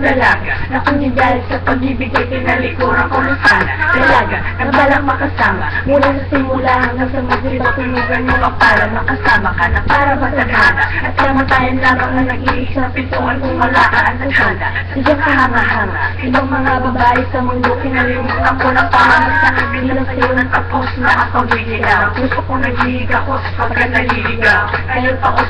dalaga na kung di dahil sa pag-ibig ay tinalikuran ko na sana. Dalaga na balang makasama mula sa simula hanggang sa magdiba tulugan mo ang para makasama ka na para matagana. At kamatayan lamang na nag-iig sa pintuan kung wala ka ang tagana. Sige kahanga-hanga, ibang mga babae sa mundo kinalimutan ko ng pangalan sa bilang sa'yo ng tapos na ako gigilaw. Gusto ko nag-iiga ko pagka naliligaw. Ngayon paos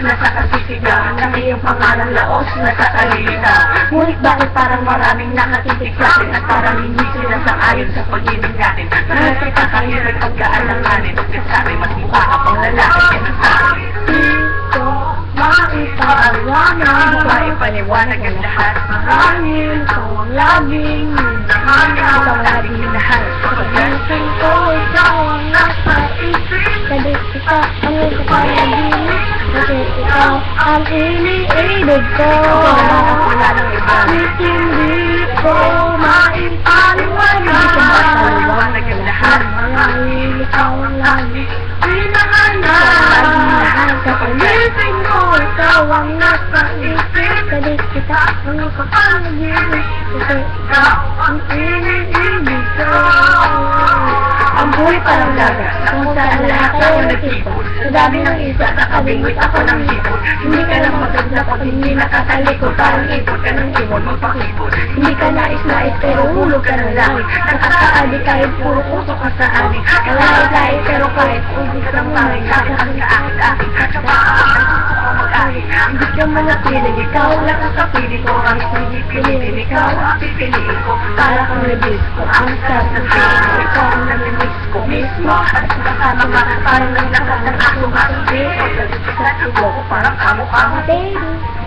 na sa kasisigaw ng iyong pangalang laos na sa kalilitaw. Ngunit bakit parang maraming nakatitig sa akin at parang hindi sila sang-ayon sa pag-ibig natin? Mahal kita kahit may pagkaalanganin. Kasi sabi mas mukha ka pang lalaki kaya sa akin. Maipaalangan Hindi ba ipaliwanag ang lahat? Marahil ikaw ang laging Ikaw ang laging minahal. Pag-isip ko, ikaw ang nasa isip Kasi ikaw ang nagkakalaginig Kasi ikaw ang iniibig ko Wala nang iba. Ngunit hindi ko maipaliwanag Maliwanag ang lahat. Marahil ikaw ang laging pinahanap Kapag isip ko, ikaw ang nasa isip Kasi kita ang nagkakalaginig Kasi ikaw ang iniibig ko Ang buhay parang dagat, kung saan lahat ako nag-ipon. Sa dami ng isa, nakabingwit ako ng hipon. Hindi ka lang maganda pag hindi nakatalikod. Parang ipon ka ng imon, magpakipon. Hindi ka nais-nais pero hulog ka ng langit. Nakakaali kahit puro kusok ka sa amin. Kalahit-lahit pero kahit ubis ng pangit. Sabi ang sa akin, sa paan, mag-ahin. Hindi ka manatili, ikaw lang ang kapili ko. Ang pinipili, ikaw ang pipiliin ko. Para kang rebis ko, ang sarap ng tingin ko. Ikaw ang namimiss ko mismo. At kasama ka, parang nang lakas ng aking masubi. O sa ko, parang kamukha mo. Baby